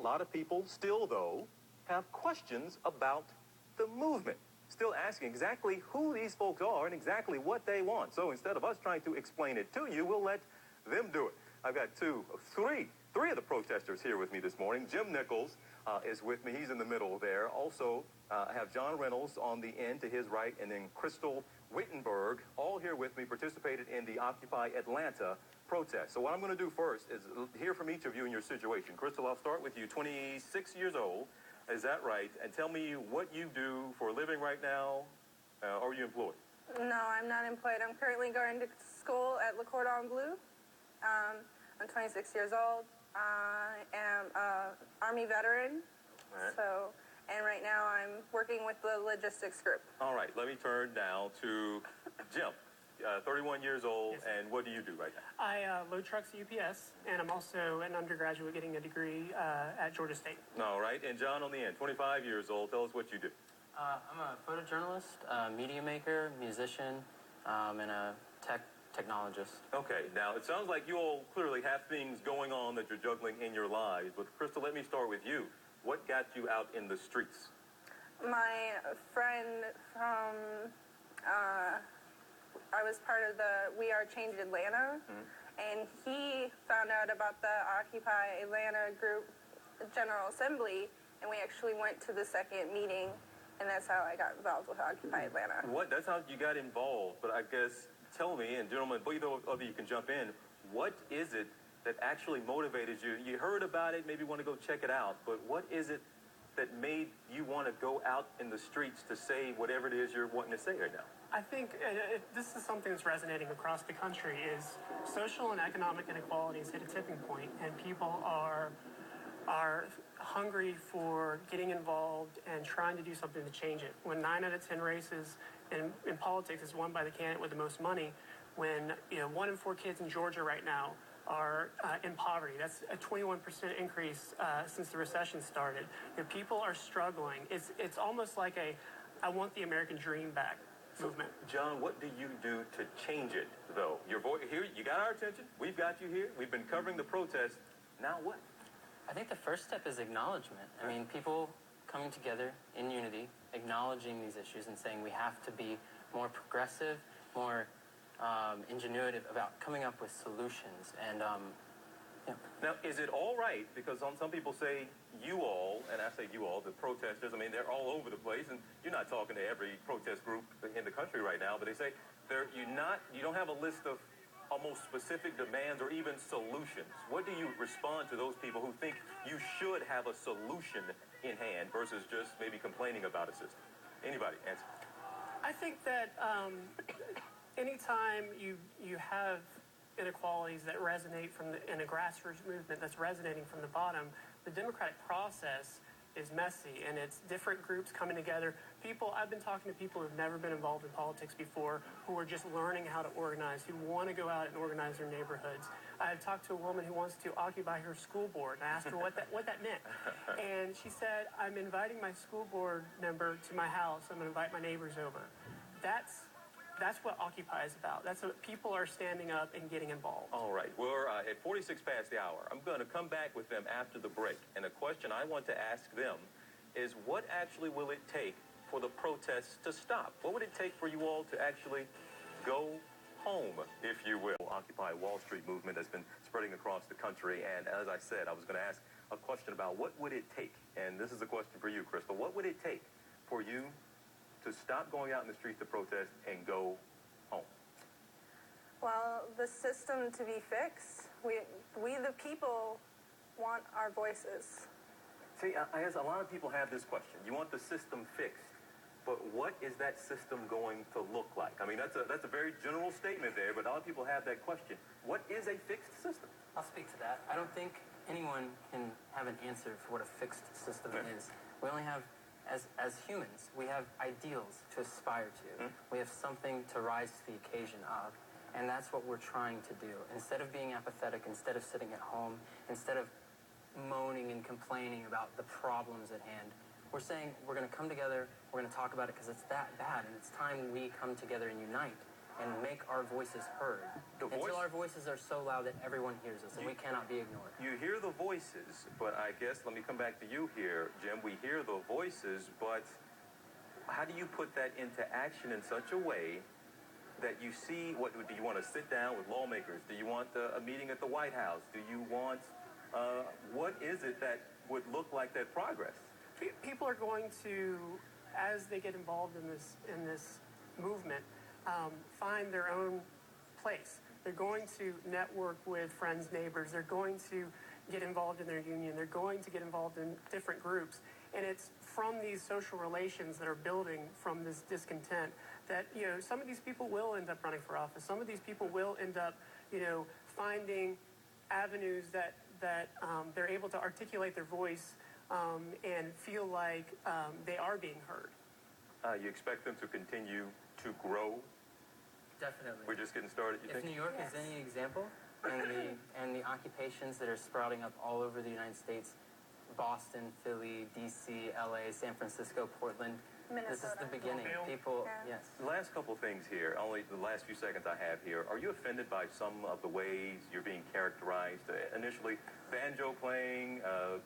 lot of people still, though, have questions about the movement. Still asking exactly who these folks are and exactly what they want. So instead of us trying to explain it to you, we'll let them do it. I've got three of the protesters here with me this morning. Jim Nichols is with me. He's in the middle there. Also, I have John Reynolds on the end to his right, and then Crystal Wittenberg, all here with me, participated in the Occupy Atlanta protest. So what I'm going to do first is hear from each of you in your situation. Crystal, I'll start with you, 26 years old. Is that right? And tell me what you do for a living right now. Are you employed? No, I'm not employed. I'm currently going to school at Le Cordon Bleu. I'm 26 years old. I am an Army veteran. Right. And right now I'm working with the logistics group. All right, let me turn now to Jim. 31 years old, yes, and what do you do right now? I load trucks at UPS, and I'm also an undergraduate getting a degree at Georgia State. All right, and John on the end, 25 years old. Tell us what you do. I'm a photojournalist, media maker, musician, and a technologist. Okay, now it sounds like you all clearly have things going on that you're juggling in your lives, but Crystal, let me start with you. What got you out in the streets? My friend from... I was part of the We Are Change Atlanta, and he found out about the Occupy Atlanta group General Assembly, and we actually went to the second meeting, and that's how I got involved with Occupy Atlanta. What? That's how you got involved, but I guess, tell me, and gentlemen, both of you can jump in, what is it that actually motivated you? You heard about it, maybe want to go check it out, but what is it that made you want to go out in the streets to say whatever it is you're wanting to say right now? I think this is something that's resonating across the country, is social and economic inequalities hit a tipping point, and people are hungry for getting involved and trying to do something to change it. When 9 out of 10 races in politics is won by the candidate with the most money, when 1 in 4 kids in Georgia right now are in poverty. That's a 21% increase since the recession started. People are struggling. It's almost like I want the American dream back movement. So, John, what do you do to change it, though? Your voice here, you got our attention. We've got you here. We've been covering the protest. Now what? I think the first step is acknowledgement. I mean, people coming together in unity, acknowledging these issues and saying we have to be more progressive, more ingenuitive about coming up with solutions. And Now, is it all right, because some people say you all, and I say you all, the protesters, I mean, they're all over the place, and you're not talking to every protest group in the country right now, but they say you don't have a list of almost specific demands or even solutions. What do you respond to those people who think you should have a solution in hand versus just maybe complaining about a system? Anybody answer? I think that anytime you have inequalities that resonate in a grassroots movement that's resonating from the bottom, the democratic process is messy, and it's different groups coming together. I've been talking to people who've never been involved in politics before, who are just learning how to organize, who want to go out and organize their neighborhoods. I've talked to a woman who wants to occupy her school board, and I asked her what that meant. And she said, I'm inviting my school board member to my house. I'm going to invite my neighbors over. That's what Occupy is about. That's what people are standing up and getting involved. All right. We're at 46 past the hour. I'm going to come back with them after the break. And the question I want to ask them is, what actually will it take for the protests to stop? What would it take for you all to actually go home, if you will? Occupy Wall Street movement has been spreading across the country. And as I said, I was going to ask a question about what would it take? And this is a question for you, Crystal. What would it take for you to stop going out in the streets to protest and go home? Well, the system to be fixed. We the people want our voices. See, I guess a lot of people have this question. You want the system fixed, but what is that system going to look like? I mean, that's a very general statement there, but a lot of people have that question. What is a fixed system? I'll speak to that. I don't think anyone can have an answer for what a fixed system is. We only have, as humans, we have ideals to aspire to. We have something to rise to the occasion of. And that's what we're trying to do. Instead of being apathetic, instead of sitting at home, instead of moaning and complaining about the problems at hand, we're saying we're going to come together, we're going to talk about it because it's that bad, and it's time we come together and unite. and make our voices heard until our voices are so loud that everyone hears us and we cannot be ignored. You hear the voices, but I guess, let me come back to you here, Jim. We hear the voices, but how do you put that into action in such a way that you see, what do you want to sit down with lawmakers? Do you want a meeting at the White House? Do you want, what is it that would look like that progress? People are going to, as they get involved in this movement, find their own place. They're going to network with friends, neighbors. They're going to get involved in their union. They're going to get involved in different groups. And it's from these social relations that are building from this discontent that, some of these people will end up running for office. Some of these people will end up, finding avenues that they're able to articulate their voice and feel like they are being heard. You expect them to continue to grow? Definitely. We're just getting started, you think? If New York is any example, and the occupations that are sprouting up all over the United States, Boston, Philly, D.C., L.A., San Francisco, Portland, Minnesota. This is the beginning. People, yes. The last couple things here, only the last few seconds I have here. Are you offended by some of the ways you're being characterized? Initially, banjo playing,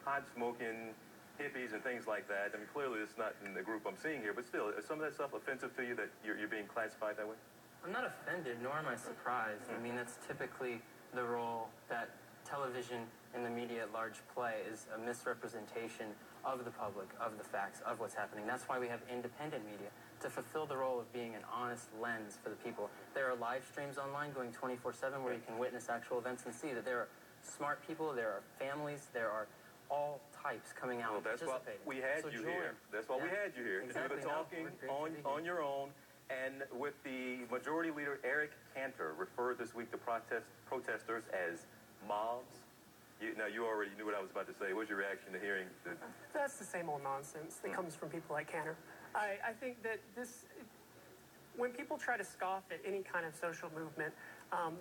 pot smoking, hippies and things like that. I mean, clearly it's not in the group I'm seeing here, but still, is some of that stuff offensive to you that you're being classified that way? I'm not offended, nor am I surprised. I mean, that's typically the role that television and the media at large play, is a misrepresentation of the public, of the facts, of what's happening. That's why we have independent media, to fulfill the role of being an honest lens for the people. There are live streams online going 24/7 where you can witness actual events and see that there are smart people, there are families, there are all types coming out and that's why participating. we had you here. That's why we had you here. Exactly. To do the talking on your own. And with the majority leader, Eric Cantor, referred this week to protesters as mobs. You already knew what I was about to say. What's your reaction to hearing that? That's the same old nonsense that comes from people like Cantor. I think that when people try to scoff at any kind of social movement,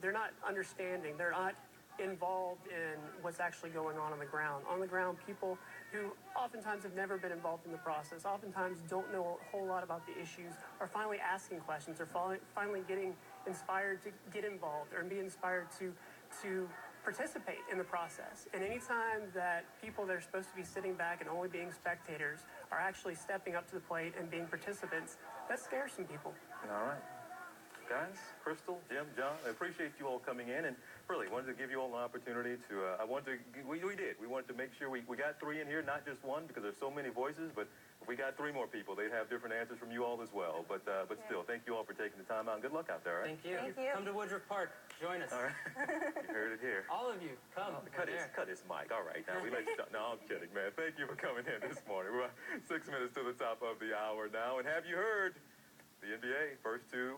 they're not understanding. They're not involved in what's actually going on the ground. On the ground, people who oftentimes have never been involved in the process, oftentimes don't know a whole lot about the issues, are finally asking questions, or finally getting inspired to get involved, or be inspired to participate in the process. And anytime that people that are supposed to be sitting back and only being spectators are actually stepping up to the plate and being participants, that scares some people. All right. Guys, Crystal, Jim, John, I appreciate you all coming in, and really wanted to give you all an opportunity to, we did. We wanted to make sure we got three in here, not just one, because there's so many voices, but if we got three more people, they'd have different answers from you all as well. But still, thank you all for taking the time out, and good luck out there, all right? Thank you. Come to Woodruff Park. Join us. All right. You heard it here. All of you, come. Cut his mic. All right, now we let you talk. No, I'm kidding, man. Thank you for coming in this morning. We're 6 minutes to the top of the hour now, and have you heard the NBA first two